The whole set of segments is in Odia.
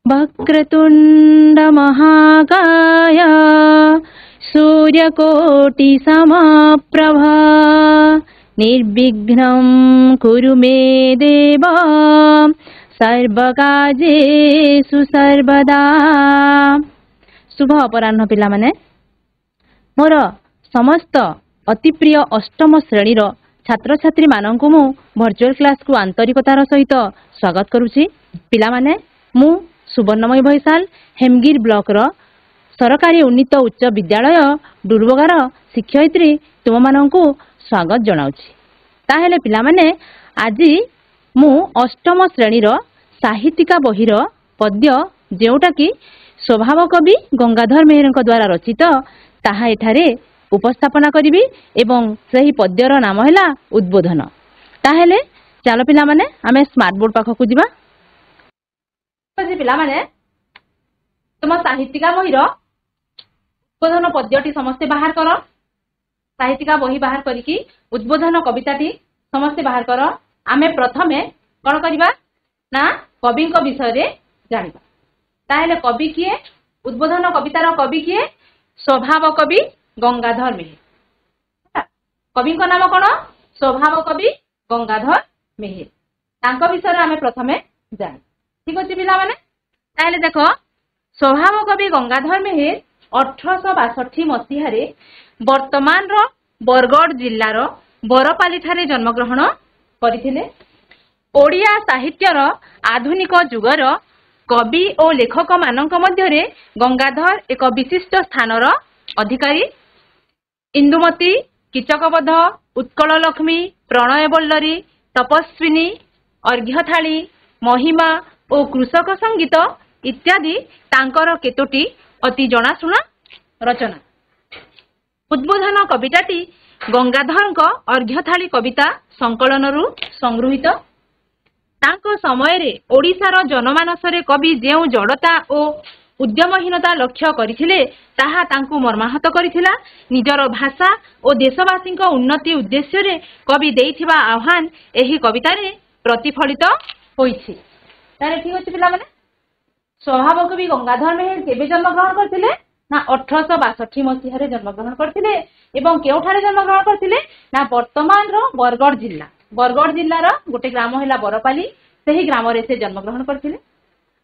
वक्रतुंड महाकाय सूर्यकोटि समप्रभा निर्विघ्नं कुरु मे देव सर्वकार्येषु सर्वदा। शुभ अपराह्न पिला माने मोर समस्त अति प्रिय अष्टम श्रेणीर छात्र छात्री माननकु मु वर्चुअल क्लास को आंतरिकतार सहित स्वागत करुछि। पिला माने मु सुवर्णमयी भैसाल हेमगिर ब्लॉक रो सरकारी उन्नीत उच्च विद्यालय डुरबगार शिक्षयित्री तुम माननकु स्वागत जनाउछि। ताहेले पिला माने आज मु अष्टम श्रेणीर साहित्यिका बहिर पद्य जेउटा कि स्वभाव कवि गंगाधर मेहर द्वारा रचित ताहा एठारे उपस्थापना करिबी एवं सही पद्यर नाम हैला उद्बोधन। ताहेले चलो पिला माने आमे स्मार्ट बोर्ड पाखकु जिबा। पिला माने तुम साहित्यिका बहिर उद्बोधन पद्यटी समस्ते बाहर कर। साहित्यिका बही बाहर करिकी उद्बोधन कविताटी समस्ते बाहर कर। आमे प्रथमे कोन करिबा ना कवि विषय रे जानिबा। ताहेले कवि किए, उद्बोधन कवितार कवि किए? स्वभाव कवि गंगाधर मेहेर। कवि नाम कौन? स्वभाव कवि गंगाधर मेहेर। तांको विषय आमे प्रथमे जानि। ठीक अछि पिला माने? ताहेले देखो स्वभाव कवि गंगाधर मेहेर 1862 मसीह रे वर्तमान रो बरगढ़ जिल्लार बरपाली ठारे जन्म ग्रहण करथिले। ओडिया साहित्यर आधुनिक जुगर कवि और लेखक मानक मध्यरे गंगाधर एक विशिष्ट स्थानर अधिकारी। इंदुमती, कीचकबध, उत्कल लक्ष्मी, प्रणय बल्लरी, तपस्विनी, अर्घ्यथाली, महिमा और कृषक संगीत इत्यादि तांकर केतोटी अति जनाशुना रचना। उद्बोधन कविताटी गंगाधर अर्घ्यथाली कविता संकलन संगृहीत। तांको समय रे ओडिशार जनमानस रे कवि जेउ जड़ता और उद्यमहीनता लक्ष्य करथिले ताहा तांको मर्माहत करथिला। निजर भाषा और देशवासी उन्नति उद्देश्य रे कवि देइथिबा आह्वान एही कविता रे प्रतिफलित होइछि। तारे ठीक अछि पिला माने स्वभाव कवि गंगाधर मेहेर केबे जन्म ग्रहण करथिले ना 1862 मसीह रे जन्म ग्रहण करथिले एवं केउठारे जन्म ग्रहण करथिले ना वर्तमान रो बरगढ़ जिल्ला। बरगढ़ जिल्लार गोटे ग्राम हैला बरपाली, सेही ग्राम रे से जन्म ग्रहण करथिले।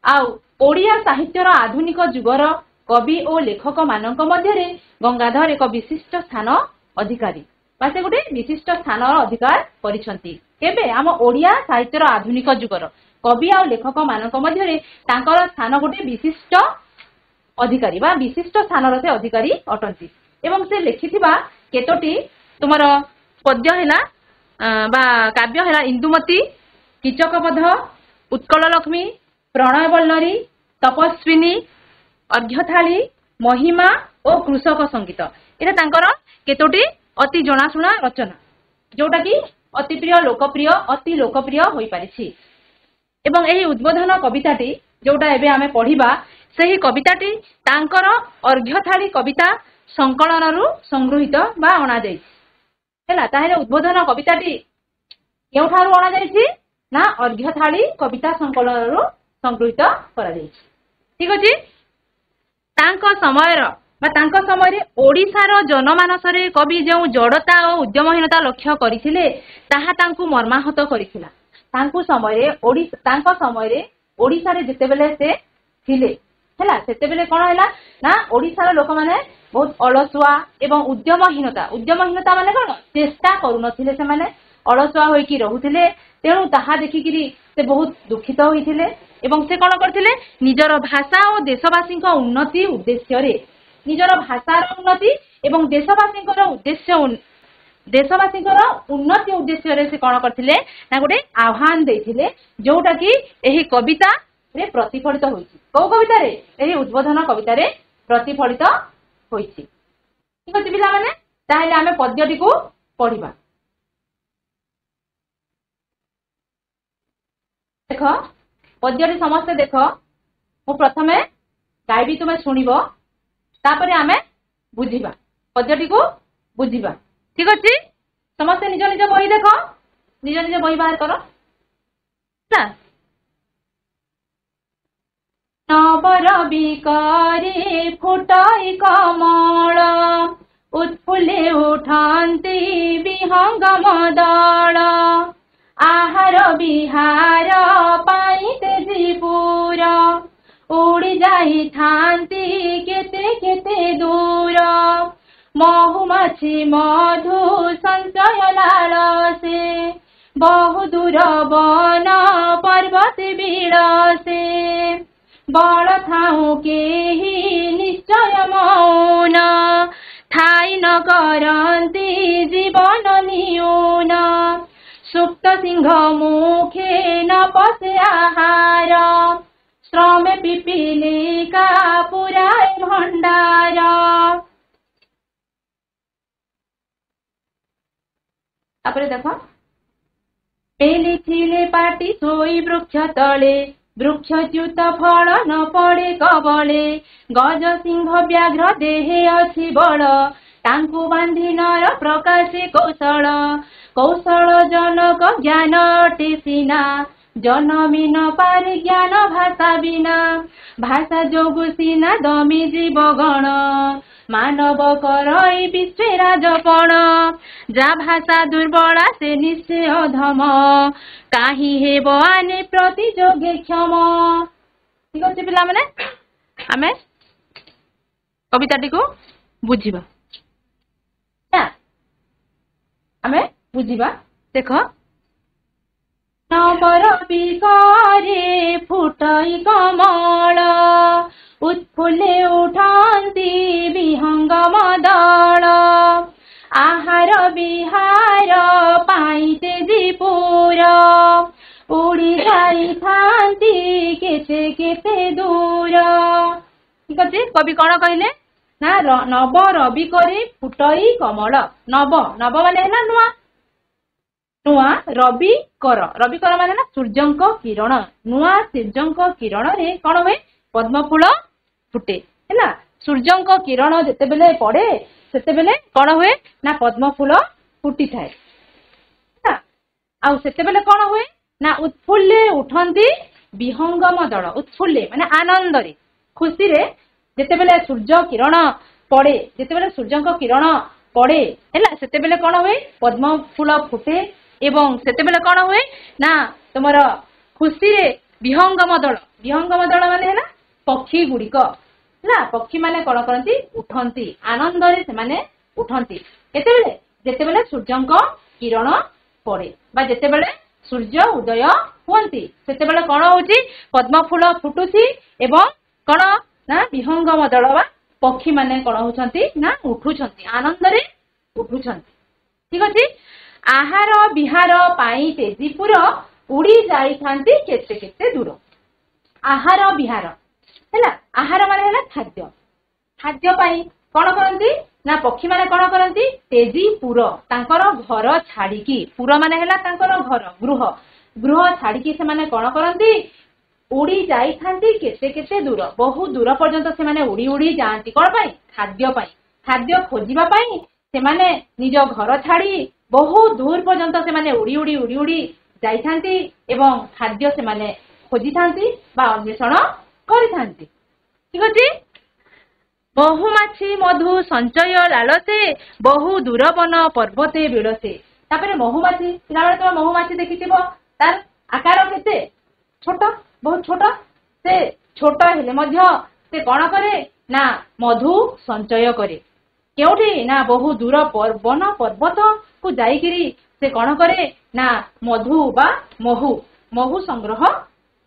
आउ ओडिया साहित्यर आधुनिक जुगर कवि और लेखक मानक मध्यरे गंगाधर एक विशिष्ट स्थान अधिकारी बा से गोटे विशिष्ट स्थान अधिकार करिसंती। केबे आम ओडिया साहित्यर आधुनिक जुगर कवि और लेखक मानक मध्यरे तांकर स्थान गोटे विशिष्ट अधिकारी बा विशिष्ट स्थान से अधिकारी अटंती। एवं से लिखिथिबा केतोटी तुमर पद्य हैला बा काव्य हैला इंदुमती, कीचकबध, उत्कल लक्ष्मी, प्रणय बल्लरी, तपस्विनी, अर्घ्यथाली, महिमा और कृषक संगीत। एटा तांकर केतोटी अति जनाशुना रचना जोटा कि अति लोकप्रिय होई पारिछि। एवं एही उद्बोधन कविताटी जोटा एबे आमे पढ़िबा सेही कविताटी तांकर अर्घ्यथाली कविता संकलन संगृहीत बा अणा जाइछि। हैला ताहेले उद्बोधन कविताटी केउठारु अणा जाइछि ना अर्घ्यथाली कविता संकलन संगृहीत करा जाइछि। ठीक अछि। तांको समय ओडिशार जनमानस रे कवि जेउ जड़ता और उद्यमहीनता लक्ष्य करिथिले ताहा तांकु मर्माहत करिथिला। तांको समय ओडिशा रे जेतेबेले से थिले हैला सेतेबेले कोन हैला ना ओडिशार लोक माने बहुत अलसुआ एवं उद्यमहीनता माने कोन चेष्टा करू नथिले। से माने अलसुआ होई की रहुथिले। तेणु ताहा देखिकिरी से बहुत दुखित होइथिले एवं से कोन करथिले निजर भाषा और देशवासी उन्नति उद्देश्य रे निजर भाषार उन्नति एवं देशवासी उन्नति उद्देश्य रे से कोन करथिले ना गोटे आह्वान देइथिले जोटा कि एही कविता रे प्रतिफलित होइछि। को कविता रे? एही उद्बोधन कविता रे प्रतिफलित होइछि। ठीक अछि पिला माने ताहेले आमे पद्यटी को पढिबा। देखो पद्यटी समस्त देख मु प्रथमे गाइबी तुमे सुनिबो तापरे आमे बुझिबा पद्यटी को बुझिबा। ठीक अछि। समस्त निज निज बही देख निज निज बही बाहर करो ना नवरवि करे फुटाई कमल उत्फुल्ले उठन्ति विहंगम दल आहार विहार पाइते जीपुर उड़ी जाई थांती केते केते दूर महुमाछी मधु संचय लालसे बहु दूर वन पर्वत बिलसे बल थाऊ केही निश्चय मौन ठाई न करन्ति जीवन न्यून सुप्त सिंह मुखे न पसे आहार श्रमे पिपीलिका पुराय भंडार तापर देख पेली थिले पाटी सोई वृक्ष तले वृक्षच्युत फल न पड़े कबले गज सिंह व्याघ्र देहे अछि बल तांकु बांधी नर प्रकाशे कौशल कौशल जनक ज्ञान अटे सिना जनमी न पारे ज्ञान भाषा बिना भाषा जोगु सिना दमी जीवगण मानव करई विश्व राजपण जा भाषा दुर्बला से निश्चय अधम काहि हेब आने प्रतियोगे क्षम। ठीक अच्छे पिला माने आमे कविताटी को बुझिबा आमे बुझिबा देख नवरवि करे फुटाई कमल उत्फुल्ले उठन्ति विहंगम दल आहार विहार पाइते जीपुर उड़ी जाई थांती केते केते दूर। ठीक अच्छे कवि कौन कहले ना नव रवि करे फुटाई कमल नव नव माने है नुआ नुआ रवि कर माने ना सूर्यंक किरण नुआ सूर्यंक किरण रे कौन हुए पद्म फूल फुटे है सूर्यंक किरण जिते बेले पड़े सेते बेले कौन हुए ना पद्म फूल फुटी थाए आउ सेते बेले कौन हुए ना उत्फुल्ले उठन्ति विहंगम दल उत्फुल्ले माने आनंद रे खुशी रे जिते बेले सूर्य किरण पड़े जिते बेले सूर्यंक किरण पड़े है सेते बेले कौन हुए पद्म फूल फुटे एवं सेते बेले कौन हुए ना तुमर खुशी रे विहंगम दल माने है पक्षी गुड़िक ना पक्षी माने कौन करती उठंती आनंद रे से माने उठंती केतेबेले जेतेबेले सूर्यंक किरण पड़े बा जेतेबेले सूर्य उदय हुअंती सेतेबेले कौन होची पद्म फूल फुटुची एवं कौन ना विहंगम दल बा पक्षी माने कौन होचंती ना उठुचंती आनंद रे उठुचंती। ठीक अछि आहार विहार पाई तेजीपुर उड़ी जाई थांती केते केते दूर आहार विहार है आहार माने है खाद्य खाद्य पाई कौन करती ना पक्षी माने कौन करती तेजीपुर तांकर घर छाड़िकी पुर माने है तांकर घर गृह गृह छाड़िकी से माने कौन करती उड़ी जाई थांती केते केते दूर बहु दूर पर्यंत से माने उड़ी उड़ी जाती कौन पाई खाद्य खोजिबा पाई से माने निज घर छाड़ी बहु दूर पर्यंत से माने उड़ी उड़ी उड़ी उड़ी जाई थांती एवं खाद्य से माने खोजी थांती बा अन्वेषण करि थांती। ठीक अछि महुमाछी मधु संचय लालसे बहु दूर वन पर्वते बिलसे तापरे महुमाछी पिलाबेले तो महुमाछी देखिथिबो तार आकार केते छोट बहुत छोट से छोट हेले मध्य से कोन करे ना मधु संचय करे केउठी ना बहु दूर वन पर्वत को जाइकिरी से कौन करे ना मधु बा महु संग्रह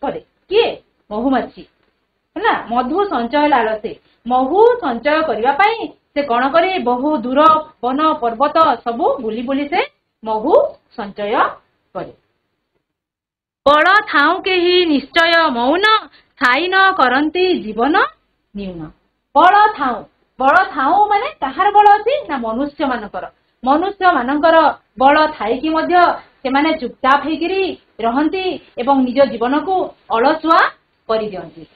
करे किए महुमाछी है मधु संचय लालसे महु संचय करबा पाई से कौन करे बहु दूर वन पर्वत सबु बुली बुली से महु संचय करे बल थाऊ केही निश्चय मौन स्थायी न करंती जीवन न्यून बल थाऊ माने कहार बल अछि ना मनुष्य मानकर बल थाई कि मध्य से माने चुपचाप हेकिरी रहंती एवं निज जीवन को अलसुआ करि दियंती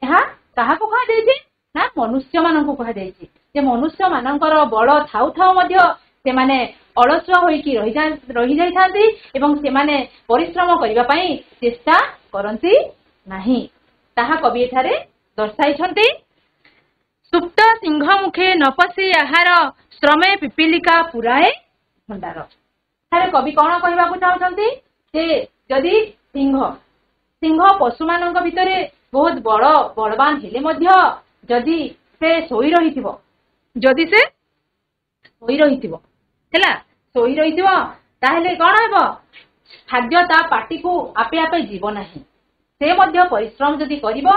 एहा काहाको कहा देछि ना मनुष्य माननको कहा देछि जे मनुष्य मानकर बल थाऊ थाऊ मध्य से माने अलसुआ होइकी रहि जाई थांती एवं से माने परिश्रम करिबा पई चेष्टा करंती नाही ତାହା କବି ଏଠାରେ ଦର୍ଶାଇଛନ୍ତି। ସୁପ୍ତ ସିଂହ ମୁଖେ ନ ପଶି ଆହାର ଶ୍ରମେ ପିପିଲିକା ପୁରାଏ ଭଣ୍ଡାର। ଏଠାରେ କବି କଣ କହିବାକୁ ଚାହୁଁଛନ୍ତି ଯେ ଯଦି ସିଂହ ପଶୁମାନଙ୍କ ଭିତରେ ବହୁତ ବଳବାନ ହେଲେ ମଧ୍ୟ ଯଦି ସେ ଶୋଇ ରହିଥିବ ହେଲା ଶୋଇ ରହିଥିବ ତାହେଲେ କଣ ହେବ ଖାଦ୍ୟ ତା ପାଟିକୁ ଆପେ ଆପେ ଯିବ ନାହିଁ। ସେ ମଧ୍ୟ ପରିଶ୍ରମ ଯଦି କରିବ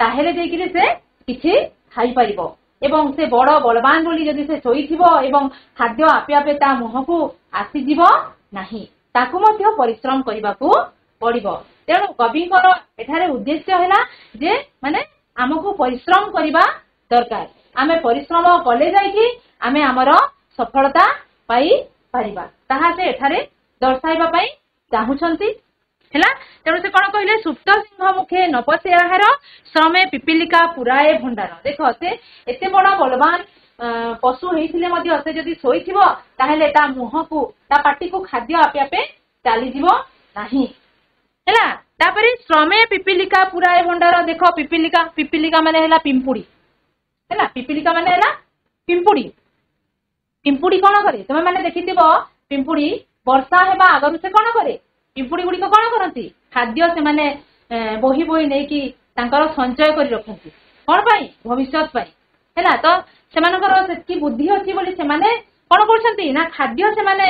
ତାହେଲେ ଯାଇକିରି ସେ କିଛି ଖାଇପାରିବ ଏବଂ ସେ ବଳବାନ ବୋଲି ଯଦି ସେ ଶୋଇଥିବ ଏବଂ ଖାଦ୍ୟ ଆପେ ଆପେ ତା ମୁହଁକୁ ଆସିଯିବ ନାହିଁ, ତାକୁ ମଧ୍ୟ ପରିଶ୍ରମ କରିବାକୁ ପଡିବ। ତେଣୁ କବିଙ୍କର ଏଠାରେ ଉଦ୍ଦେଶ୍ୟ ହେଲା ଯେ ମାନେ ଆମକୁ ପରିଶ୍ରମ କରିବା ଦରକାର। ଆମେ ପରିଶ୍ରମ କଲେ ଯାଇକି ଆମେ ଆମର ସଫଳତା ପାଇପାରିବା, ତାହା ସେ ଏଠାରେ ଦର୍ଶାଇବା ପାଇଁ ଚାହୁଁଛନ୍ତି ହେଲା। ତେଣୁ ସେ କଣ କହିଲେ ସୁପ୍ତ ସିଂହ ମୁଖେ ନ ପଶେ ଆହାର ଶ୍ରମେ ପିପିଲିକା ପୁରାଏ ଭଣ୍ଡାର। ଦେଖ ସେ ଏତେ ବଡ ବଳବାନ ପଶୁ ହେଇଥିଲେ ମଧ୍ୟ ସେ ଯଦି ଶୋଇଥିବ ତାହେଲେ ତା ମୁହଁକୁ ତା ପାଟିକୁ ଖାଦ୍ୟ ଆପେ ଆପେ ଚାଲିଯିବ ନାହିଁ ହେଲା। ତାପରେ ଶ୍ରମେ ପିପିଲିକା ପୁରାଏ ଭଣ୍ଡାର। ଦେଖ ପିପିଲିକା ମାନେ ହେଲା ପିମ୍ପୁଡି ହେଲା। ପିପିଲିକା ମାନେ ହେଲା ପିମ୍ପୁଡି। ପିମ୍ପୁଡି କଣ କରେ ତମେ ମାନେ ଦେଖିଥିବ ପିମ୍ପୁଡି ବର୍ଷା ହେବା ଆଗରୁ ସେ କଣ କରେ ପିମ୍ପୁଡି ଗୁଡିକ କଣ କରନ୍ତି ଖାଦ୍ୟ ସେମାନେ ବୋହି ନେଇକି ତାଙ୍କର ସଞ୍ଚୟ କରି ରଖନ୍ତି କଣ ପାଇଁ ଭବିଷ୍ୟତ ପାଇଁ ହେଲା। ତ ସେମାନଙ୍କର ସେତିକି ବୁଦ୍ଧି ଅଛି ବୋଲି ସେମାନେ କଣ କରୁଛନ୍ତି ନା ଖାଦ୍ୟ ସେମାନେ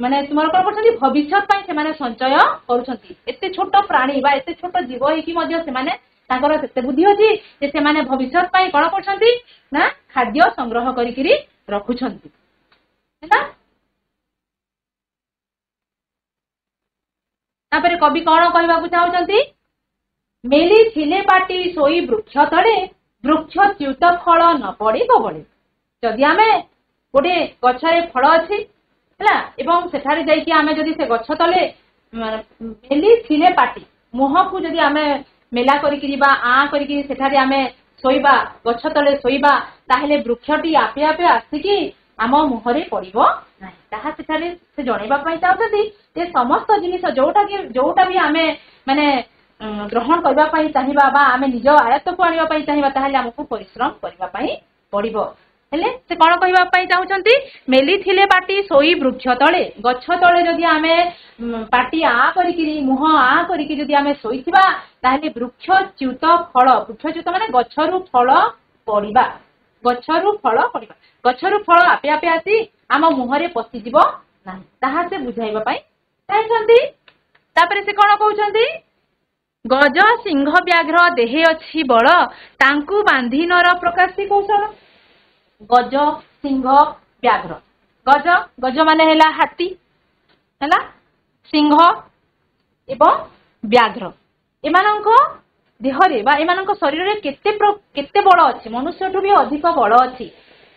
ମାନେ ତୁମର କଣ କରୁଛନ୍ତି ଭବିଷ୍ୟତ ପାଇଁ ସେମାନେ ସଞ୍ଚୟ କରୁଛନ୍ତି। ଏତେ ଛୋଟ ପ୍ରାଣୀ ବା ଏତେ ଛୋଟ ଜୀବ ହେଇକି ମଧ୍ୟ ସେମାନେ ତାଙ୍କର ସେତେ ବୁଦ୍ଧି ଅଛି ଯେ ସେମାନେ ଭବିଷ୍ୟତ ପାଇଁ କଣ କରୁଛନ୍ତି ନା ଖାଦ୍ୟ ସଂଗ୍ରହ କରିକିରି ରଖୁଛନ୍ତି ହେଲା। ତାପରେ କବି କଣ କହିବାକୁ ଚାହୁଁଛନ୍ତି ମେଲି ଥିଲେ ପାଟି ଶୋଇ ବୃକ୍ଷ ତଳେ ବୃକ୍ଷ ଚ୍ୟୁତ ଫଳ ନ ପଡି କବଳେ। ଯଦି ଆମେ ଗୋଟେ ଗଛରେ ଫଳ ଅଛି ହେଲା ଏବଂ ସେଠାରେ ଯାଇକି ଆମେ ଯଦି ସେ ଗଛ ତଳେ ମେଲି ଥିଲେ ପାଟି ମୁହଁକୁ ଯଦି ଆମେ ମେଲା କରିକିରି ବା ଆଁ କରିକି ସେଠାରେ ଆମେ ଶୋଇବା ଗଛ ତଳେ ଶୋଇବା ତାହେଲେ ବୃକ୍ଷଟି ଆପେ ଆପେ ଆସିକି ଆମ ମୁହଁରେ ପଡିବ ନାହିଁ। ତାହା ସେଠାରେ ସେ ଜଣେଇବା ପାଇଁ ଚାହୁଁଛନ୍ତି ଯେ ସମସ୍ତ ଜିନିଷ ଯୋଉଟା ବି ଆମେ ମାନେ ଗ୍ରହଣ କରିବା ପାଇଁ ଚାହିଁବା ବା ଆମେ ନିଜ ଆୟତ୍ତକୁ ଆଣିବା ପାଇଁ ଚାହିଁବା ତାହେଲେ ଆମକୁ ପରିଶ୍ରମ କରିବା ପାଇଁ ପଡିବ। ହେଲେ ସେ କଣ କହିବା ପାଇଁ ଚାହୁଁଛନ୍ତି ମେଲି ଥିଲେ ପାଟି ଶୋଇ ବୃକ୍ଷ ତଳେ। ଗଛ ତଳେ ଯଦି ଆମେ ପାଟି ଆଁ କରିକିରି ମୁହଁ ଆଁ କରିକି ଯଦି ଆମେ ଶୋଇଥିବା ତାହେଲେ ବୃକ୍ଷ ଚ୍ୟୁତ ଫଳ। ବୃକ୍ଷ ଚ୍ୟୁତ ମାନେ ଗଛରୁ ଫଳ ପଡିବା। ଗଛରୁ ଫଳ ଆପେ ଆପେ ଆସି ଆମ ମୁହଁରେ ପଶିଯିବ ନାହିଁ, ତାହା ସେ ବୁଝାଇବା ପାଇଁ ଚାହିଁଛନ୍ତି। ତାପରେ ସେ କଣ କହୁଛନ୍ତି ଗଜ ସିଂହ ବ୍ୟାଘ୍ର ଦେହେ ଅଛି ବଳ ତାଙ୍କୁ ବାନ୍ଧି ନର ପ୍ରକାଶୀ କୌଶଳ। ଗଜ ସିଂହ ବ୍ୟାଘ୍ର। ଗଜ ମାନେ ହେଲା ହାତୀ ହେଲା, ସିଂହ ଏବଂ ବ୍ୟାଘ୍ର ଏମାନଙ୍କ ଦେହରେ ବା ଏମାନଙ୍କ ଶରୀରରେ କେତେ ବଳ ଅଛି, ମନୁଷ୍ୟଠୁ ବି ଅଧିକ ବଳ ଅଛି,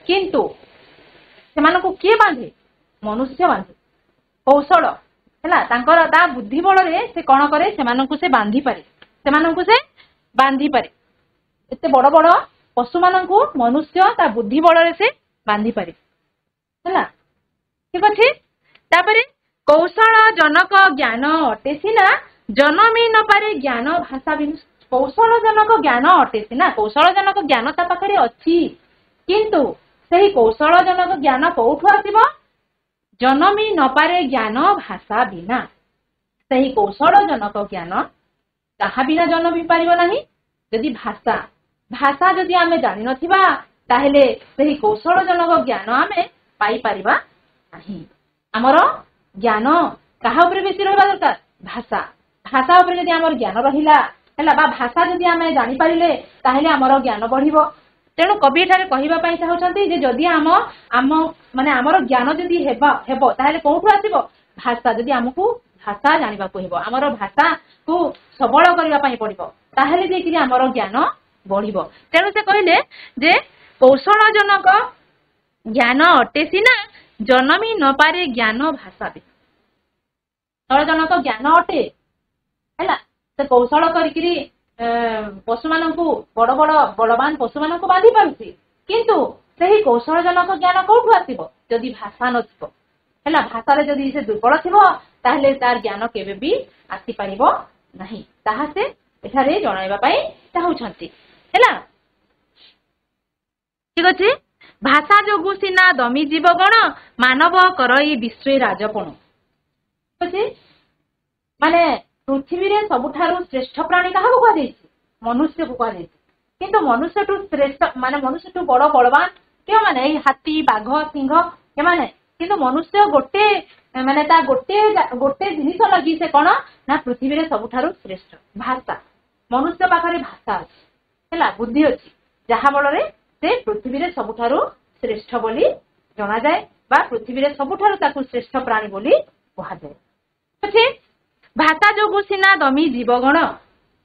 କିନ୍ତୁ ସେମାନଙ୍କୁ କିଏ ବାନ୍ଧେ ମନୁଷ୍ୟ ବାନ୍ଧେ। କୌଶଳ ହେଲା ତାଙ୍କର ତା ବୁଦ୍ଧି ବଳରେ ସେ କଣ କରେ ସେମାନଙ୍କୁ ସେ ବାନ୍ଧିପାରେ। ଏତେ ବଡ ବଡ ପଶୁମାନଙ୍କୁ ମନୁଷ୍ୟ ତା ବୁଦ୍ଧି ବଳରେ ସେ ବାନ୍ଧିପାରେ ହେଲା, ଠିକ ଅଛି। ତାପରେ କୌଶଳ ଜନକ ଜ୍ଞାନ ଅଟେ ସିନା ଜନମି ନ ପାରେ ଜ୍ଞାନ ଭାଷା ବିନୁ। କୌଶଳ ଜନକ ଜ୍ଞାନ ଅଟେ ସିନା, କୌଶଳ ଜନକ ଜ୍ଞାନ ତା ପାଖରେ ଅଛି, କିନ୍ତୁ ସେହି କୌଶଳ ଜନକ ଜ୍ଞାନ କୋଉଠୁ ଆସିବ ଜନମି ନ ପାରେ ଜ୍ଞାନ ଭାଷା ବିନା। ସେହି କୌଶଳ ଜନକ ଜ୍ଞାନ କାହା ବିନା ଜନ୍ମି ପାରିବ ନାହିଁ। ଯଦି ଭାଷା ଯଦି ଆମେ ଜାଣିନଥିବା ତାହେଲେ ସେହି କୌଶଳ ଜନକ ଜ୍ଞାନ ଆମେ ପାଇପାରିବା ନାହିଁ। ଆମର ଜ୍ଞାନ କାହା ଉପରେ ବେଶୀ ରହିବା ଦରକାର ଭାଷା ଉପରେ ଯଦି ଆମର ଜ୍ଞାନ ରହିଲା ହେଲା ବା ଭାଷା ଯଦି ଆମେ ଜାଣିପାରିଲେ ତାହେଲେ ଆମର ଜ୍ଞାନ ବଢିବ। ତେଣୁ କବି ଏଠାରେ କହିବା ପାଇଁ ଚାହୁଁଛନ୍ତି ଯେ ଯଦି ଆମର ଜ୍ଞାନ ଯଦି ହେବ ତାହେଲେ କୋଉଠୁ ଆସିବ ଭାଷା। ଯଦି ଆମକୁ ଭାଷା ଜାଣିବାକୁ ହେବ, ଆମର ଭାଷାକୁ ସବଳ କରିବା ପାଇଁ ପଡିବ, ତାହେଲେ ଯାଇକିରି ଆମର ଜ୍ଞାନ ବଢିବ। ତେଣୁ ସେ କହିଲେ ଯେ କୌଶଳ ଜନକ ଜ୍ଞାନ ଅଟେ ସିନା ଜନମି ନ ପାରେ ଜ୍ଞାନ ଭାଷା ବି। କୌଶଳ ଜନକ ଜ୍ଞାନ ଅଟେ ହେଲା, ସେ କୌଶଳ କରିକିରି ପଶୁମାନଙ୍କୁ ବଳବାନ ପଶୁମାନଙ୍କୁ ବାନ୍ଧି ପାରୁଛି, କିନ୍ତୁ ସେହି କୌଶଳ ଜନକ ଜ୍ଞାନ କୋଉଠୁ ଆସିବ ଯଦି ଭାଷା ନଥିବ ହେଲା। ଭାଷାରେ ଯଦି ସେ ଦୁର୍ବଳ ଥିବ ତାହେଲେ ତାର ଜ୍ଞାନ କେବେ ବି ଆସିପାରିବ ନାହିଁ, ତାହା ସେ ଏଠାରେ ଜଣାଇବା ପାଇଁ ଚାହୁଁଛନ୍ତି ହେଲା। ଠିକ ଅଛି। ଭାଷା ଯୋଗୁ ସିନା ଦମି ଜୀବଗଣ ମାନବ କରଇ ବିଶ୍ୱେ ରାଜପଣ। ଠିକ ଅଛି। ମାନେ ପୃଥିବୀରେ ସବୁଠାରୁ ଶ୍ରେଷ୍ଠ ପ୍ରାଣୀ କାହାକୁ କୁହାଯାଇଛି? ମନୁଷ୍ୟକୁ କୁହାଯାଇଛି। କିନ୍ତୁ ମନୁଷ୍ୟଠୁ ଶ୍ରେଷ୍ଠ ମାନେ ମନୁଷ୍ୟଠୁ ବଡ ବଳବାନ କେଉଁମାନେ? ଏଇ ହାତୀ, ବାଘ, ସିଂହ ଏମାନେ। କିନ୍ତୁ ମନୁଷ୍ୟ ଗୋଟେ ମାନେ ତା ଗୋଟେ ଜିନିଷ ଲାଗି ସେ କଣ ନା ପୃଥିବୀରେ ସବୁଠାରୁ ଶ୍ରେଷ୍ଠ ଭାଷା। ମନୁଷ୍ୟ ପାଖରେ ଭାଷା ଅଛି ହେଲା, ବୁଦ୍ଧି ଅଛି, ଯାହା ଫଳରେ ସେ ପୃଥିବୀରେ ସବୁଠାରୁ ଶ୍ରେଷ୍ଠ ବୋଲି ଜଣାଯାଏ ବା ପୃଥିବୀରେ ସବୁଠାରୁ ତାକୁ ଶ୍ରେଷ୍ଠ ପ୍ରାଣୀ ବୋଲି କୁହାଯାଏ। ଅଛି। ଭାଷା ଯୋଗୁ ସିନା ଦମି ଜୀବଗଣ।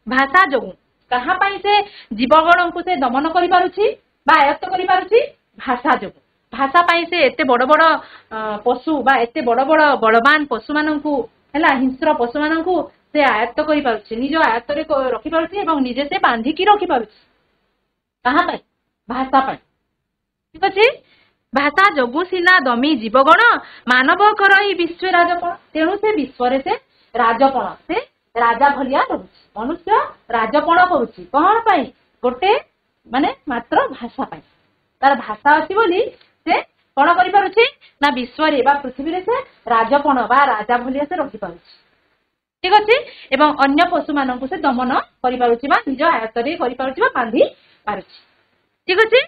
ଭାଷା ଯୋଗୁ କାହା ପାଇଁ ସେ ଜୀବଗଣଙ୍କୁ ସେ ଦମନ କରିପାରୁଛି ବା ଆୟତ୍ତ କରିପାରୁଛି? ଭାଷା ଯୋଗୁ। ଭାଷା ପାଇଁ ସେ ଏତେ ବଡ ବଡ ପଶୁ ବା ଏତେ ବଡ ବଡ ବଳବାନ ପଶୁ ମାନଙ୍କୁ ହେଲା, ହିଂସ୍ର ପଶୁ ମାନଙ୍କୁ ସେ ଆୟତ୍ତ କରିପାରୁଛି, ନିଜ ଆୟତ୍ତରେ ରଖିପାରୁଛି ଏବଂ ନିଜେ ସେ ବାନ୍ଧିକି ରଖିପାରୁଛି। କାହା ପାଇଁ? ଭାଷା ପାଇଁ। ଠିକ ଅଛି। ଭାଷା ଯୋଗୁ ସିନା ଦମି ଜୀବଗଣ ମାନବ କରଇ ବିଶ୍ୱ ରାଜପଣ। ତେଣୁ ସେ ବିଶ୍ୱରେ ସେ ରାଜପଣ, ସେ ରାଜା ଭଳିଆ ରହୁଛି। ମନୁଷ୍ୟ ରାଜପଣ କରୁଛି କଣ ପାଇଁ? ଗୋଟେ ମାନେ ମାତ୍ର ଭାଷା ପାଇଁ। ତାର ଭାଷା ଅଛି ବୋଲି ସେ କଣ କରିପାରୁଛି ନା ବିଶ୍ୱରେ ବା ପୃଥିବୀରେ ସେ ରାଜପଣ ବା ରାଜା ଭଳିଆ ସେ ରହିପାରୁଛି। ଠିକ ଅଛି। ଏବଂ ଅନ୍ୟ ପଶୁ ମାନଙ୍କୁ ସେ ଦମନ କରିପାରୁଛି ବା ନିଜ ଆୟତ୍ତରେ କରିପାରୁଛି ବା ବାନ୍ଧି ପାରୁଛି। ଠିକ ଅଛି।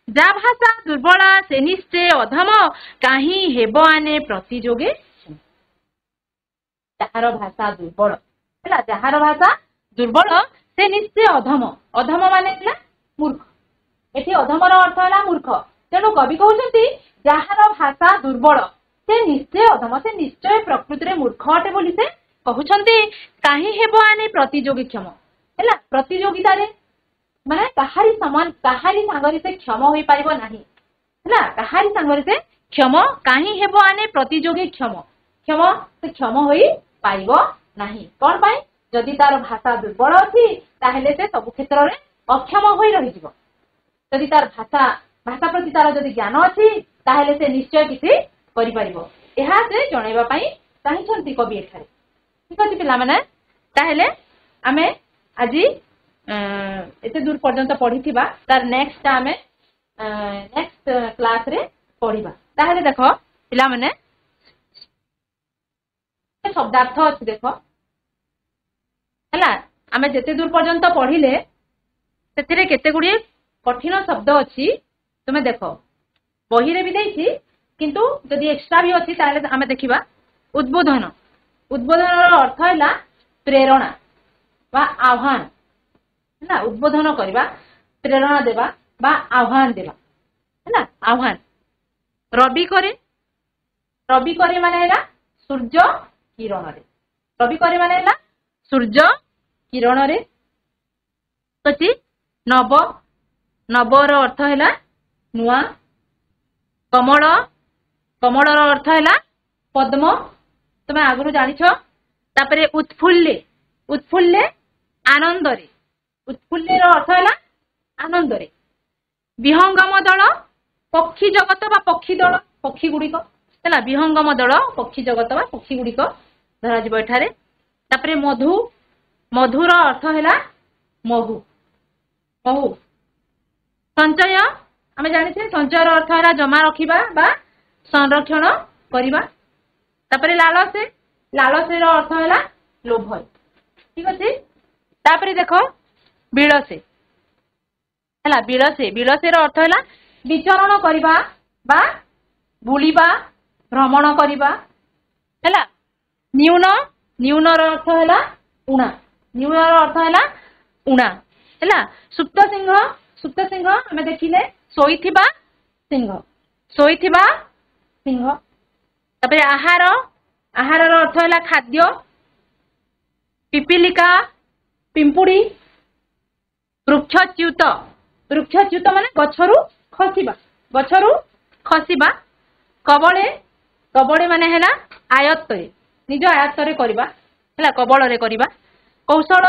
ଯା ଭାଷା ଦୁର୍ବଳ ସେ ନିଶ୍ଚୟ ଅଧମ କାହିଁ ହେବ ଆନେ ପ୍ରତିଯୋଗେ। ଯାହାର ଭାଷା ଦୁର୍ବଳ ହେଲା, ଯାହାର ଭାଷା ଦୁର୍ବଳ ସେ ନିଶ୍ଚୟ ଅଧମ। ଅଧମ ମାନେ ହେଲା ମୂର୍ଖ। ଏଠି ଅଧମର ଅର୍ଥ ହେଲା ମୂର୍ଖ। ତେଣୁ କବି କହୁଛନ୍ତି ଯାହାର ଭାଷା ଦୁର୍ବଳ ସେ ନିଶ୍ଚୟ ଅଧମ, ସେ ନିଶ୍ଚୟ ପ୍ରକୃତିରେ ମୂର୍ଖ ଅଟେ ବୋଲି ସେ କହୁଛନ୍ତି। କାହିଁ ହେବ ଆନେ ପ୍ରତିଯୋଗୀକ୍ଷମ ହେଲା, ପ୍ରତିଯୋଗିତାରେ ମାନେ କାହାରି ସମାନ, କାହାରି ସାଙ୍ଗରେ ସେ କ୍ଷମ ହୋଇପାରିବ ନାହିଁ ହେଲା, କାହାରି ସାଙ୍ଗରେ ସେ କ୍ଷମ କାହିଁ ହେବ ଆନେ ପ୍ରତିଯୋଗୀ କ୍ଷମ, କ୍ଷମ ସେ କ୍ଷମ ହୋଇପାରିବ ନାହିଁ। କଣ ପାଇଁ? ଯଦି ତାର ଭାଷା ଦୁର୍ବଳ ଅଛି ତାହେଲେ ସେ ସବୁ କ୍ଷେତ୍ରରେ ଅକ୍ଷମ ହୋଇ ରହିଯିବ। ଯଦି ତାର ଭାଷା ପ୍ରତି ତାର ଯଦି ଜ୍ଞାନ ଅଛି ତାହେଲେ ସେ ନିଶ୍ଚୟ କିଛି କରିପାରିବ। ଏହା ସେ ଜଣେଇବା ପାଇଁ ଚାହିଁଛନ୍ତି କବି ଏଠାରେ। ଠିକ ଅଛି ପିଲାମାନେ, ତାହେଲେ ଆମେ ଆଜି ଏତେ ଦୂର ପର୍ଯ୍ୟନ୍ତ ପଢିଥିବା, ତାର ନେକ୍ସଟ ଆମେ ନେକ୍ସଟ କ୍ଲାସରେ ପଢିବା। ତାହେଲେ ଦେଖ ପିଲାମାନେ, ଶବ୍ଦାର୍ଥ ଅଛି ଦେଖ ହେଲା, ଆମେ ଯେତେ ଦୂର ପର୍ଯ୍ୟନ୍ତ ପଢିଲେ ସେଥିରେ କେତେ ଗୁଡିଏ କଠିନ ଶବ୍ଦ ଅଛି ତୁମେ ଦେଖ, ବହିରେ ବି ଦେଇଛି କିନ୍ତୁ ଯଦି ଏକ୍ସଟ୍ରା ବି ଅଛି ତାହେଲେ ଆମେ ଦେଖିବା। ଉଦ୍ବୋଧନ, ଉଦ୍ବୋଧନର ଅର୍ଥ ହେଲା ପ୍ରେରଣା ବା ଆହ୍ୱାନ ହେଲା, ଉଦ୍ବୋଧନ କରିବା, ପ୍ରେରଣା ଦେବା ବା ଆହ୍ୱାନ ଦେବା ହେଲା, ଆହ୍ୱାନ। ରବି କରେ, ରବି କରେ ମାନେ ହେଲା ସୂର୍ଯ୍ୟ କିରଣରେ, ରବି କରେ ମାନେ ହେଲା ସୂର୍ଯ୍ୟ କିରଣରେ। ଅଛି ନବ, ନବର ଅର୍ଥ ହେଲା ନୂଆ। କମଳ, କମଳର ଅର୍ଥ ହେଲା ପଦ୍ମ, ତମେ ଆଗରୁ ଜାଣିଛ। ତାପରେ ଉତ୍ଫୁଲ୍ଲେ, ଉତ୍ଫୁଲ୍ଲେ ଆନନ୍ଦରେ, ଉତ୍ଫୁଲ୍ଲେର ଅର୍ଥ ହେଲା ଆନନ୍ଦରେ। ବିହଙ୍ଗମ ଦଳ, ପକ୍ଷୀ ଜଗତ ବା ପକ୍ଷୀ ଦଳ, ପକ୍ଷୀ ଗୁଡିକ ହେଲା, ବିହଙ୍ଗମ ଦଳ ପକ୍ଷୀ ଜଗତ ବା ପକ୍ଷୀ ଗୁଡିକ ଧରାଯିବ ଏଠାରେ। ତାପରେ ମଧୁ, ମଧୁର ଅର୍ଥ ହେଲା ମହୁ, ମହୁ। ସଞ୍ଚୟ, ଆମେ ଜାଣିଛେ ସଞ୍ଚୟର ଅର୍ଥ ହେଲା ଜମା ରଖିବା ବା ସଂରକ୍ଷଣ କରିବା। ତାପରେ ଲାଳସେ, ଲାଳସେର ଅର୍ଥ ହେଲା ଲୋଭ। ଠିକ ଅଛି। ତାପରେ ଦେଖ ବିଳସେ ହେଲା, ବିଳସେ, ବିଳସେର ଅର୍ଥ ହେଲା ବିଚରଣ କରିବା ବା ବୁଲିବା, ଭ୍ରମଣ କରିବା ହେଲା। ନ୍ୟୁନ, ନ୍ୟୁନର ଅର୍ଥ ହେଲା ଉଣା, ନ୍ୟୁନର ଅର୍ଥ ହେଲା ଉଣା ହେଲା। ସୁପ୍ତ ସିଂହ, ସୁପ୍ତ ସିଂହ ଆମେ ଦେଖିଲେ ଶୋଇଥିବା ସିଂହ, ଶୋଇଥିବା ସିଂହ। ତାପରେ ଆହାର, ଆହାରର ଅର୍ଥ ହେଲା ଖାଦ୍ୟ। ପିପିଲିକା, ପିମ୍ପୁଡି। ବୃକ୍ଷଚ୍ୟୁତ, ବୃକ୍ଷଚ୍ୟୁତ ମାନେ ଗଛରୁ ଖସିବା, ଗଛରୁ ଖସିବା। କବଳେ, କବଳେ ମାନେ ହେଲା ଆୟତ୍ତରେ, ନିଜ ଆୟତ୍ତରେ କରିବା ହେଲା, କବଳରେ କରିବା। କୌଶଳ,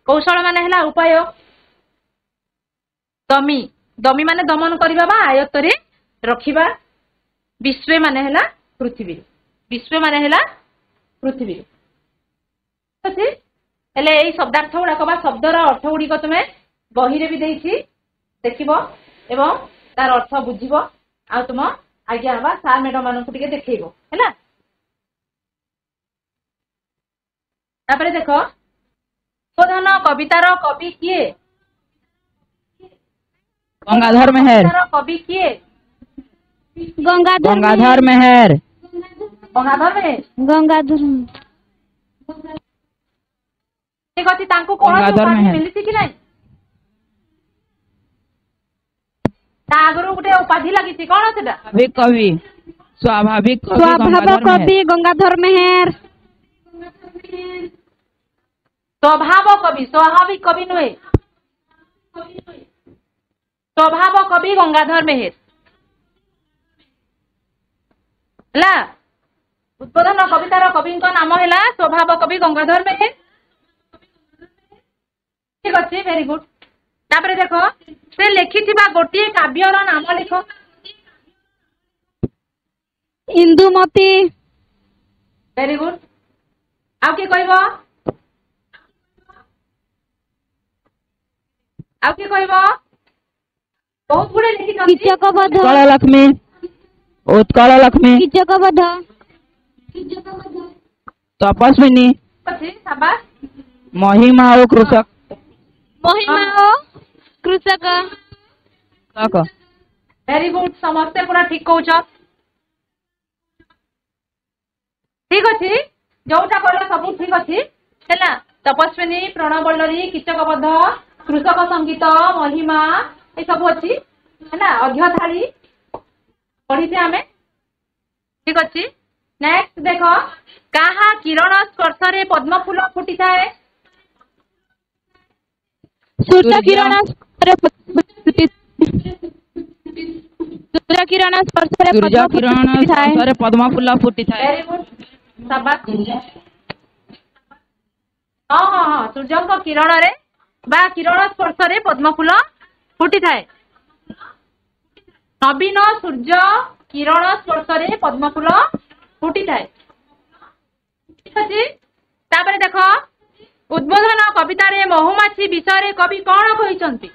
କୌଶଳ ମାନେ ହେଲା ଉପାୟ। ଦମି, ଦମି ମାନେ ଦମନ କରିବା ବା ଆୟତ୍ତରେ ରଖିବା। ବିଶ୍ୱେ ମାନେ ହେଲା ପୃଥିବୀ, ବିଶ୍ୱେ ମାନେ ହେଲା ପୃଥିବୀ। हेले एई शब्दार्थ गुड़ाक बा शब्दर अर्थ गुड़िक तुम बही रे भी देइछि देखिबो एवं तार अर्थ बुझिबो आ तुम आज्ञा हवा सार मैडम मानन को टिके देखैबो हैला। तापरे देखो उद्बोधन कवितार कवि किए? गंगाधर मेहर। कवि किए? गंगाधर मेहर। गंगाधर मेहर। गंगाधर ठीक अछि तांको कोन उपाधि मिलिछि कि नै? तागरु गुटे उपाधि लागिछि कोन सेटा? स्वाभाविक कवि स्वभाव कवि गंगाधर मेहर। स्वभाव कवि स्वाभाविक कवि नुहे स्वभाव कवि गंगाधर मेहर हला। उद्बोधन कवितार कवि नाम है स्वभाव कवि गंगाधर मेहर। ठीक अच्छे वेरी गुड। तापरे देखो से लिखिथिबा गोटे काव्यर नाम लिख। इंदुमती। Very good. आउ के कहबो? आउ के कहबो? बहुत गुडे लिखि छथि। कीचकबध। उत्कल लक्ष्मी। उत्कल लक्ष्मी। कीचकबध। तपस्विनी। अच्छे शाबाश। महिमा और कृषक। महिमा और कृषक। वेरी गुड समस्ते पूरा ठीक कहउछ। ठीक अछि जोटा कहला सब ठीक अछि हैला। तपस्विनी प्रणबल्लरी कीचकबध कृषक संगीत महिमा ए सब अछि हैला। अध्यथाली पढ़ी से हमें ठीक अछि। नेक्स्ट देखो काहा किरण स्पर्श रे पद्म फूल फुटी थाए? सूर्य किरण स्पर्श रे पद्म फूल फुटी थाए। वेरी गुड शाबाश। हां हां हां सूर्य किरण रे बा किरण स्पर्श रे पद्म फूल फुटी थाए। नवीन सूर्य किरण स्पर्श रे पद्म फूल फुटी थाए। ठीक अछि। तापरे देखो उद्बोधन कविता रे महुमाछी विषय रे कवि कोन कहिसंती?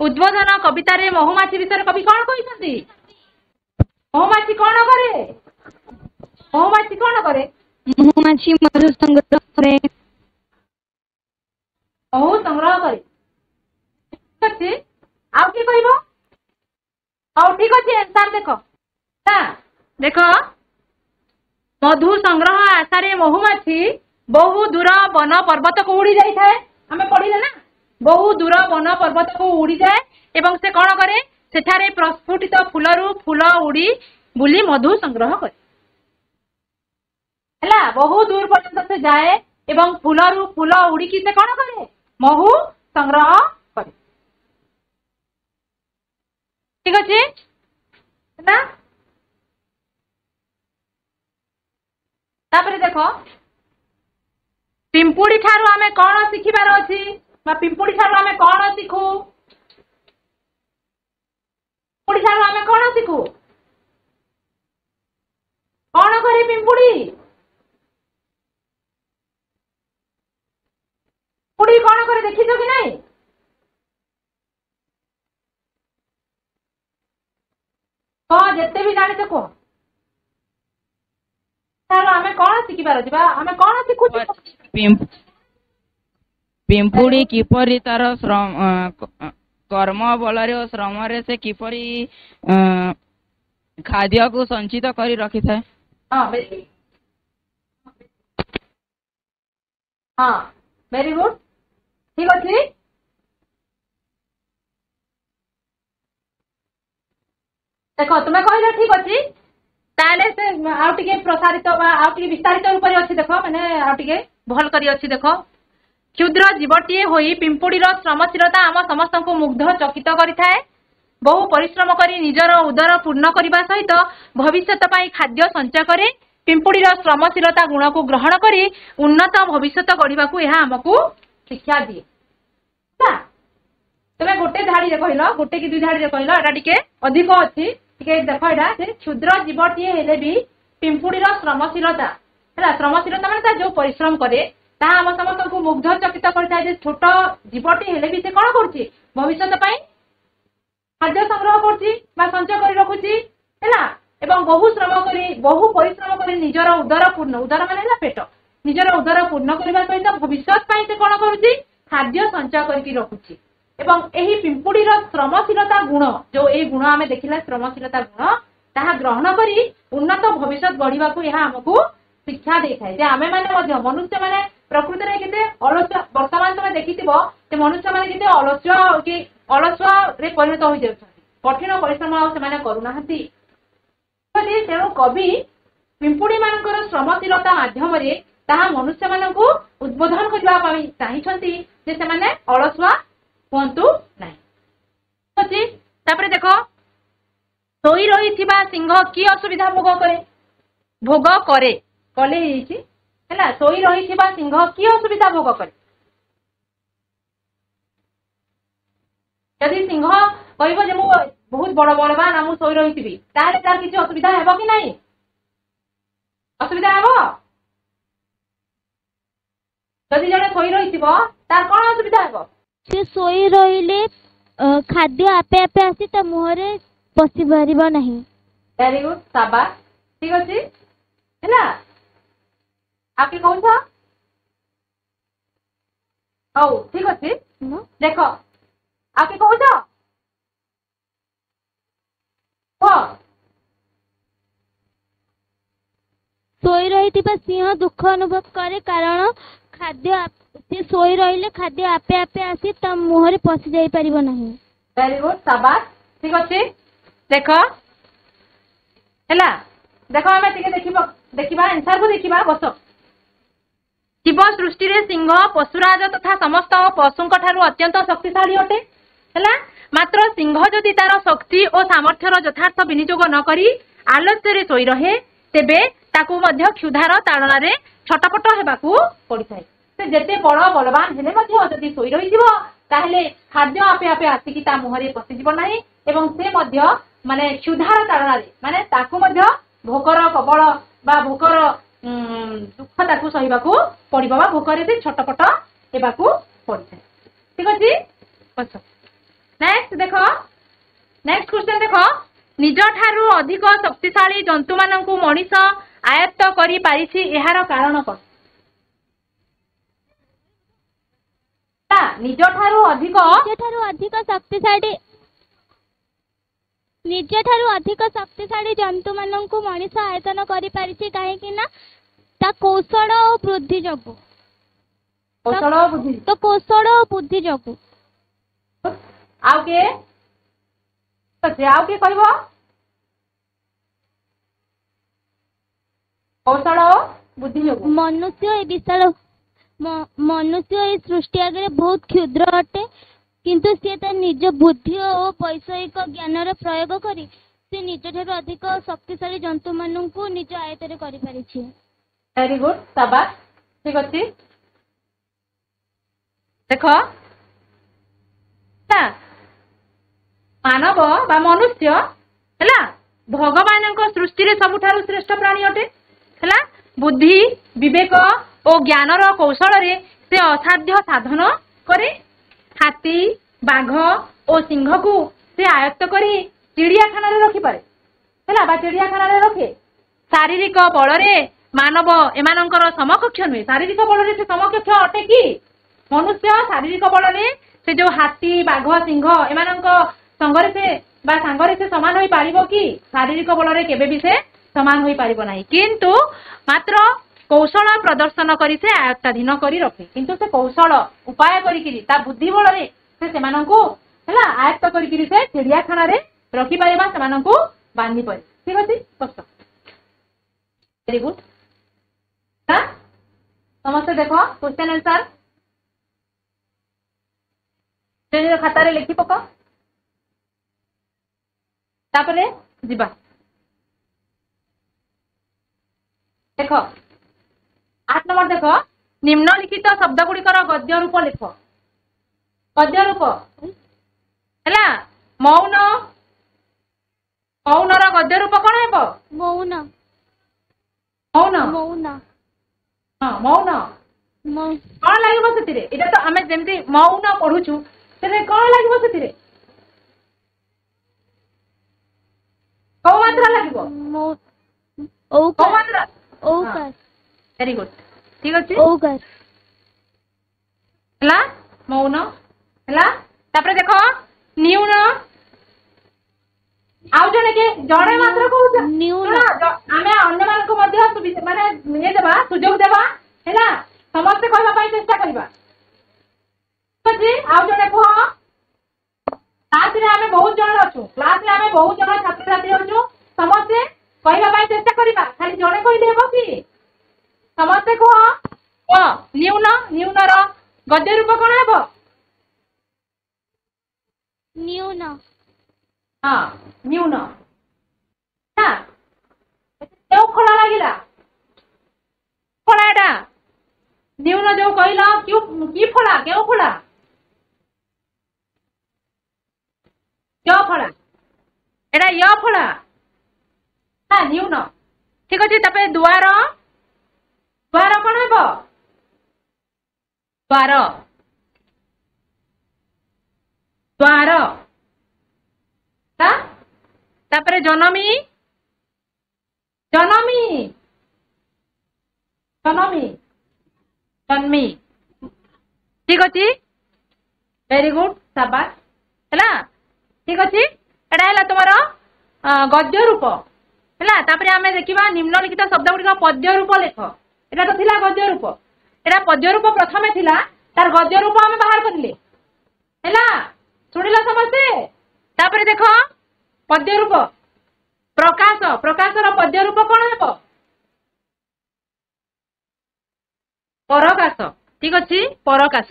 उद्बोधन कविता रे महुमाछी विषय रे कवि कोन कहिसंती? महुमाछी कोन करे? महुमाछी कोन करे? महुमाछी मधु संग्रह करे। मधु संग्रह करे। ठीक अछि। आउ की कहबो? आउ ठीक अछि आंसर देखो ना देखो मधु संग्रह आशारे महुमाछी बहु दूर वन पर्वत को उड़ी जाई थाए। हमें पढ़िले ना बहु दूर वन पर्वत को उड़ी जाए एवं से कौन करे सेठारे प्रस्फुटित फूलरू फूल उड़ी बुली मधु संग्रह करे हैला। बहु दूर पर्यंत से जाए एवं फूलरू फूल उड़ी की से कौन करे महु संग्रह करे। ठीक अछि ना। तापरे देखो पिंपुड़ी ठारू आमे कौन शिखिबार अछि बा पिंपुड़ी ठारू आमे कौन शिखु? पिंपुड़ी ठारू आमे कौन शिखु? कौन करे पिंपुड़ी? पिंपुड़ी कौन करे देखिছো कि नहीं? हाँ जेते भी जानिছো को आमे कौन शिखिबार अछि बा आमे कौन शिखु? पिंपुड़ी किपरि तार श्रम कर्म बलरे और श्रम रे से किपरि खाद्य को संचित करी रखि थाए। हां वेरी गुड ठीक अछि। देखो तुम्हें कहले ठीक अछि ताले से आउ टिके प्रसारित बा आउ टिके विस्तारित ऊपर अछि देखो माने आउ टिके भल करी अछि देखो। क्षुद्र जीवटीए होई पिंपुड़ीर श्रमशीलता आम समस्त को मुग्ध चकित करि थाए। बहु परिश्रम करी निजर उदर पूर्ण करने सहित भविष्यत पाई खाद्य संचय करे। पिंपुड़ीर श्रमशीलता गुण को ग्रहण करी उन्नत भविष्यत गढ़ा को यह आमको शिक्षा दिए। तुम्हें गोटे धाड़ी रे कहलो गोटे कि दुई धाड़ी रे कहलो एटा टिके अधिक अछि टिके देखो एटा जे क्षुद्र जीवटीए हेले भी पिंपुड़ीर श्रमशीलता हैला। श्रमशीलता माने ता जो परिश्रम करे ତାହା ଆମ ସମସ୍ତଙ୍କୁ ମୁଗ୍ଧ ଚକିତ କରିଥାଏ ଯେ ଛୋଟ ଜୀବଟି ହେଲେ ବି ସେ କଣ କରୁଛି ଭବିଷ୍ୟତ ପାଇଁ ଖାଦ୍ୟ ସଂଗ୍ରହ କରୁଛି ବା ସଞ୍ଚୟ କରି ରଖୁଛି ହେଲା ଏବଂ ବହୁ ଶ୍ରମ କରି ବହୁ ପରିଶ୍ରମ କରି ନିଜର ଉଦର ପୂର୍ଣ୍ଣ ଉଦର ମାନେ ହେଲା ପେଟ ନିଜର ଉଦର ପୂର୍ଣ୍ଣ କରିବା ସହିତ ଭବିଷ୍ୟତ ପାଇଁ ସେ କଣ କରୁଛି ଖାଦ୍ୟ ସଞ୍ଚୟ କରିକି ରଖୁଛି ଏବଂ ଏହି ପିମ୍ପୁଡିର ଶ୍ରମଶୀଳତା ଗୁଣ ଯୋଉ ଏଇ ଗୁଣ ଆମେ ଦେଖିଲା ଶ୍ରମଶୀଳତା ଗୁଣ ତାହା ଗ୍ରହଣ କରି ଉନ୍ନତ ଭବିଷ୍ୟତ ଗଢିବାକୁ ଏହା ଆମକୁ ଶିକ୍ଷା ଦେଇଥାଏ ଯେ ଆମେ ମାନେ ମଧ୍ୟ ମନୁଷ୍ୟ ମାନେ ପ୍ରକୃତରେ କେତେ ଅଳସୁଆ ବର୍ତ୍ତମାନ ତମେ ଦେଖିଥିବ ଯେ ମନୁଷ୍ୟ ମାନେ କେତେ ଅଳସୁଆରେ ପରିଣତ ହୋଇଯାଉଛନ୍ତି କଠିନ ପରିଶ୍ରମ ଆଉ ସେମାନେ କରୁନାହାନ୍ତି ତେଣୁ କବି ପିମ୍ପୁଡି ମାନଙ୍କର ଶ୍ରମଶୀଳତା ମାଧ୍ୟମରେ ତାହା ମନୁଷ୍ୟ ମାନଙ୍କୁ ଉଦ୍ବୋଧନ କରିବା ପାଇଁ ଚାହିଁଛନ୍ତି ଯେ ସେମାନେ ଅଳସୁଆ ହୁଅନ୍ତୁ ନାହିଁ ତାପରେ ଦେଖ ଶୋଇ ରହିଥିବା ସିଂହ କି ଅସୁବିଧା ଭୋଗ କରେ କଲେ ହେଇଛି ହେଲା ଶୋଇ ରହିଥିବା ସିଂହ କି ଅସୁବିଧା ଭୋଗ କରେ ଯଦି ସିଂହ କହିବ ଯେ ମୁଁ ବହୁତ ବଡ ବଳବାନ ମୁଁ ଶୋଇ ରହିଥିବି ତାହେଲେ ତାର କିଛି ଅସୁବିଧା ହେବ କି ନାହିଁ ଅସୁବିଧା ହେବ ଯଦି ଜଣେ ଶୋଇ ରହିଥିବ ତାର କଣ ଅସୁବିଧା ହେବ ସେ ଶୋଇ ରହିଲେ ଖାଦ୍ୟ ଆପେ ଆପେ ଆସି ତା ମୁହଁରେ ପଶି ପାରିବ ନାହିଁ ଭେରି ଗୁଡ୍ ସାବାସ୍ ଠିକ ଅଛି ହେଲା ଆଉ କି କହୁଛ ହଉ ଠିକ ଅଛି ଦେଖ ଆଉ କି କହୁଛ ଶୋଇ ରହିଥିବା ସିଂହ ଦୁଃଖ ଅନୁଭବ କରେ କାରଣ ଖାଦ୍ୟ ସେ ଶୋଇ ରହିଲେ ଖାଦ୍ୟ ଆପେ ଆପେ ଆସି ତା ମୁହଁରେ ପଶି ଯାଇ ପାରିବ ନାହିଁ ଭେରି ଗୁଡ୍ ସାବାସ୍ ଠିକ ଅଛି ଦେଖ ହେଲା ଦେଖ ଆମେ ଟିକେ ଦେଖିବା ଆନ୍ସରକୁ ଦେଖିବା ବସ ଜୀବ ସୃଷ୍ଟିରେ ସିଂହ ପଶୁରାଜ ତଥା ସମସ୍ତ ପଶୁଙ୍କ ଠାରୁ ଅତ୍ୟନ୍ତ ଶକ୍ତିଶାଳୀ ଅଟେ ହେଲା ମାତ୍ର ସିଂହ ଯଦି ତାର ଶକ୍ତି ଓ ସାମର୍ଥ୍ୟର ଯଥାର୍ଥ ବିନିଯୋଗ ନ କରି ଆଲସ୍ୟରେ ଶୋଇ ରହେ ତେବେ ତାକୁ ମଧ୍ୟ କ୍ଷୁଧାର ତାଡ଼ନାରେ ଛଟପଟ ହେବାକୁ ପଡିଥାଏ ସେ ଯେତେ ବଡ ବଳବାନ ହେଲେ ମଧ୍ୟ ଯଦି ଶୋଇ ରହିଥିବ ତାହେଲେ ଖାଦ୍ୟ ଆପେ ଆପେ ଆସିକି ତା ମୁହଁରେ ପଶିଯିବ ନାହିଁ ଏବଂ ସେ ମଧ୍ୟ ମାନେ କ୍ଷୁଧାର ତାଡ଼ନାରେ ମାନେ ତାକୁ ମଧ୍ୟ ଭୋକର କବଳ ବା ଭୋକର ଦୁଃଖ ତାକୁ ସହିବାକୁ ପଡିବ ବା ଭୋକରେ ସେ ଛଟପଟ ହେବାକୁ ପଡିଥାଏ ଠିକ ଅଛି ନେକ୍ସଟ ଦେଖ ନେକ୍ସଟ କ୍ୱେଶ୍ଚନ ଦେଖ ନିଜ ଠାରୁ ଅଧିକ ଶକ୍ତିଶାଳୀ ଜନ୍ତୁ ମାନଙ୍କୁ ମଣିଷ ଆୟତ୍ତ କରି ପାରିଛି ଏହାର କାରଣ କଣ ନିଜଠାରୁ ଅଧିକ ଶକ୍ତିଶାଳୀ ଜନ୍ତୁ ମାନଙ୍କୁ ମଣିଷ ଆୟତନ କରିପାରିଛି କାହିଁକି ନା ତା କୌଶଳ ଓ ବୁଦ୍ଧି ଯୋଗୁ ଆଉ କିଏ କହିବ କୌଶଳ ବୁଦ୍ଧି ଯୋଗୁ ମନୁଷ୍ୟ ଏ ସୃଷ୍ଟି ଆଗରେ ବହୁତ କ୍ଷୁଦ୍ର ଅଟେ କିନ୍ତୁ ସେ ତା ନିଜ ବୁଦ୍ଧି ଓ ବୈଷୟିକ ଜ୍ଞାନର ପ୍ରୟୋଗ କରି ସେ ନିଜଠାରୁ ଅଧିକ ଶକ୍ତିଶାଳୀ ଜନ୍ତୁ ମାନଙ୍କୁ ନିଜ ଆୟତ୍ତରେ କରିପାରିଛି ଭେରି ଗୁଡ୍ ସାବାସ୍ ଠିକ ଅଛି ଦେଖ ମାନବ ବା ମନୁଷ୍ୟ ହେଲା ଭଗବାନଙ୍କ ସୃଷ୍ଟିରେ ସବୁଠାରୁ ଶ୍ରେଷ୍ଠ ପ୍ରାଣୀ ଅଟେ ହେଲା ବୁଦ୍ଧି ବିବେକ ଓ ଜ୍ଞାନର କୌଶଳରେ ସେ ଅସାଧ୍ୟ ସାଧନ କରେ ହାତୀ ବାଘ ଓ ସିଂହକୁ ସେ ଆୟତ୍ତ କରି ଚିଡ଼ିଆଖାନାରେ ରଖିପାରେ ହେଲା ବା ଚିଡ଼ିଆଖାନାରେ ରଖେ ଶାରୀରିକ ବଳରେ ମାନବ ଏମାନଙ୍କର ସମକକ୍ଷ ନୁହେଁ ଶାରୀରିକ ବଳରେ ସେ ସମକକ୍ଷ ଅଟେ କି ମନୁଷ୍ୟ ଶାରୀରିକ ବଳରେ ସେ ଯୋଉ ହାତୀ ବାଘ ସିଂହ ଏମାନଙ୍କ ସାଙ୍ଗରେ ସେ ସମାନ ହୋଇପାରିବ କି ଶାରୀରିକ ବଳରେ କେବେ ବି ସେ ସମାନ ହୋଇପାରିବ ନାହିଁ କିନ୍ତୁ ମାତ୍ର କୌଶଳ ପ୍ରଦର୍ଶନ କରି ସେ ଆୟତ୍ତାଧୀନ କରି ରଖେ କିନ୍ତୁ ସେ କୌଶଳ ଉପାୟ କରିକିରି ତା ବୁଦ୍ଧି ବଳରେ ସେ ସେମାନଙ୍କୁ ହେଲା ଆୟତ୍ତ କରିକିରି ସେ ଚିଡ଼ିଆଖାନାରେ ରଖିପାରିବା ସେମାନଙ୍କୁ ବାନ୍ଧି ପାରେ ଠିକ ଅଛି ସ୍ପଷ୍ଟ ଭେରି ଗୁଡ୍ ସମସ୍ତେ ଦେଖ କ୍ୱେଶ୍ଚନ ଆନ୍ସର ନିଜ ଖାତାରେ ଲେଖି ପକ ତାପରେ ଯିବା ଦେଖ 8 ନମ୍ବର ଦେଖ ନିମ୍ନଲିଖିତ ଶବ୍ଦ ଗୁଡିକର ଗଦ୍ୟ ରୂପ ଲେଖ ଗଦ୍ୟ ରୂପ ହେଲା ମୌନର ଗଦ୍ୟ ରୂପ କଣ ହେବ ମୌନ ମୌନ ମୌନ ହଁ ମୌନ कौन लागो से इटा तो आम जमी मौन पढ़ुचु से कौन लागो से कौ मात्रा लगे कौ मात्रा वेरी गुड ठीक अच्छे है मौन है देख न्यून आउ जने के जड़े मात्र कहू आमे अन्य मानक माने ये देबा सुजोग देबा हैला समस्त कहबा चेष्टा करबा जी आउ जने कह क्लास रे आमे बहुत जण अछु क्लास रे आमे बहुत जण छात्र छात्री अछु समस्त कहबा चेष्टा करबा खाली जणे कहले हेबो कि समस्त कह न्यून न्यून रो गद्य रूप कोन हेबो न्यून हाँ न्यून क्यों खोला लगिला खोला एटा न्यून जो कहला क्यों की फला क्यों फला क्यों फला एटा य फला हाँ न्यून ठीक अच्छे तपे द्वार द्वार कौन हेबो द्वार द्वार तापरे जनमी जनमी जनमी जन्मी ठीक अच्छे वेरी गुड शाबाश है ठीक अच्छे एटा है तुम गद्य रूप है तापरे आमे देखिबा निम्नलिखित शब्द गुड़िक पद्य रूप लेख एटा तो थिला गद्य रूप एटा पद्य रूप प्रथमे थिला तार गद्य रूप आमे बाहर करले हैला सुनिला समझते तापरे देख पद्य रूप प्रकाश प्रकाशर पद्य रूप कौन हेबो परकाश ठीक अच्छे परकाश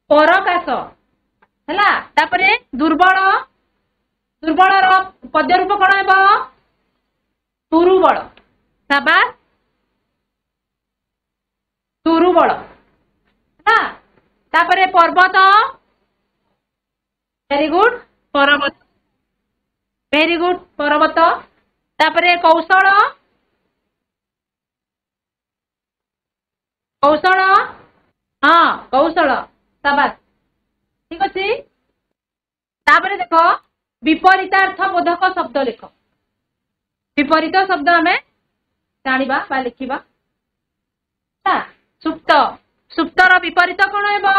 परकाश हैला तापरे दुर्बल दुर्बलर पद्य रूप कौन हेबो तुरुबल शाबाश तुरुबल हैला तापरे पर्वत वेरी गुड पर्वत वेरी गुड पर्वत तापरे कौशल कौशल हाँ कौशल शाबाश ठीक अच्छे तापरे देख विपरीतार्थ बोधक शब्द लिख विपरीत शब्द आमे जानिबा बा लिखिबा सुप्त सुप्तर विपरीत कौन हेबो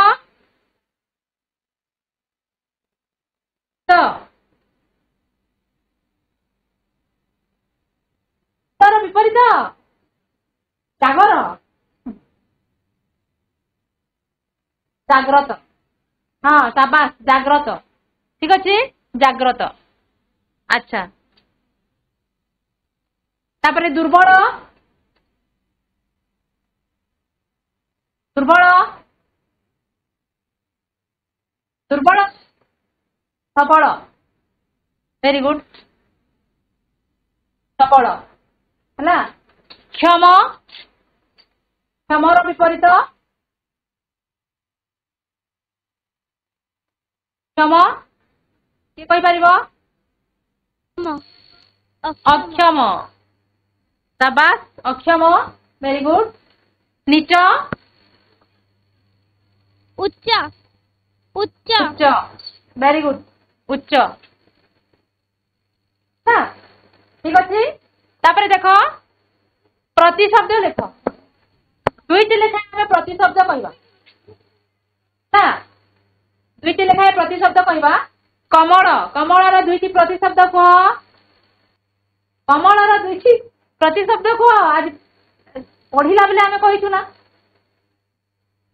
तार विपरीत जागर जाग्रत हाँ शाबाश जाग्रत ठीक अच्छे जाग्रत अच्छा तापरे दुर्बल दुर्बल दुर्बल सबल वेरी गुड सबल है क्षम क्षमर विपरीत क्षम किए कहीपर अक्षम शाबाश अक्षम वेरी गुड नीच उच्च उच्च उच्च वेरी गुड उच्च हाँ ठीक अच्छे तापरे देख प्रतिशब्द लेख दुईटी लेखाएं प्रतिशब्द कहवा ना दुईटी लेखाएं प्रतिशब्द कहवा कमल कमलर दुईटी प्रतिशब्द कह कमलर दुईटी प्रतिशब्द कह आज पढ़िला बेले आमे कहिछु ना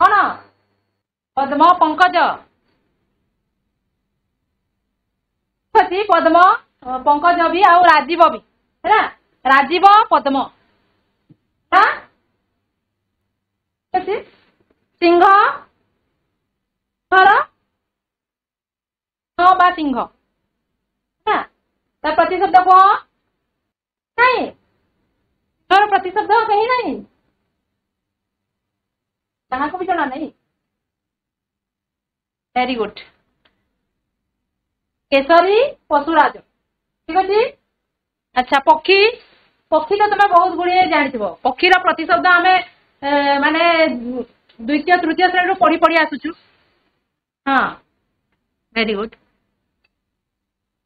कौन पद्म पंकज पद्म पंकज भी आउ राजीव भी है राजीव पद्म सिंह बा सिंह प्रतिशब्द कह नहीं प्रतिशब्द कहीं नहीं कहाँ को भी जना नहीं वेरी गुड केसरी पशुराज ठीक अच्छे अच्छा पक्षी पक्षी तो तुम्हें बहुत गुड़िए जानी पक्षीर प्रतिशब्द आम ମାନେ ଦ୍ୱିତୀୟ ତୃତୀୟ ଶ୍ରେଣୀରୁ ପଢି ପଢି ଆସୁଛୁ। ହଁ ଭେରି ଗୁଡ୍।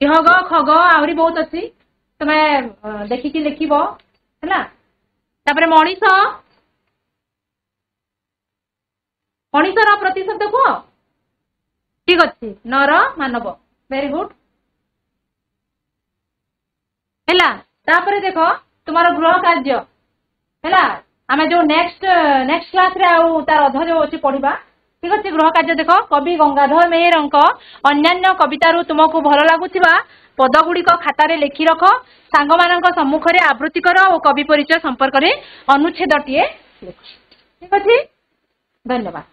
ଗ ଖଗ ଆହୁରି ବହୁତ ଅଛି, ତମେ ଦେଖିକି ଲେଖିବ ହେଲା। ତାପରେ ମଣିଷ, ମଣିଷର ପ୍ରତିଶବ୍ଦ କୁହ। ଠିକ ଅଛି, ନର ମାନବ। ଭେରି ଗୁଡ୍ ହେଲା। ତାପରେ ଦେଖ ତୁମର ଗୃହ କାର୍ଯ୍ୟ ହେଲା। ଆମେ ଯୋଉ ନେକ୍ସଟ କ୍ଲାସରେ ଆଉ ତାର ଅଧ ଯୋଉ ଅଛି ପଢିବା। ଠିକ ଅଛି, ଗୃହ କାର୍ଯ୍ୟ ଦେଖ। କବି ଗଙ୍ଗାଧର ମେହେରଙ୍କ ଅନ୍ୟାନ୍ୟ କବିତାରୁ ତୁମକୁ ଭଲ ଲାଗୁଥିବା ପଦ ଗୁଡିକ ଖାତାରେ ଲେଖି ରଖ। ସାଙ୍ଗମାନଙ୍କ ସମ୍ମୁଖରେ ଆବୃତ୍ତି କର ଓ କବି ପରିଚୟ ସମ୍ପର୍କରେ ଅନୁଚ୍ଛେଦଟିଏ ଲେଖ। ଠିକ ଅଛି, ଧନ୍ୟବାଦ।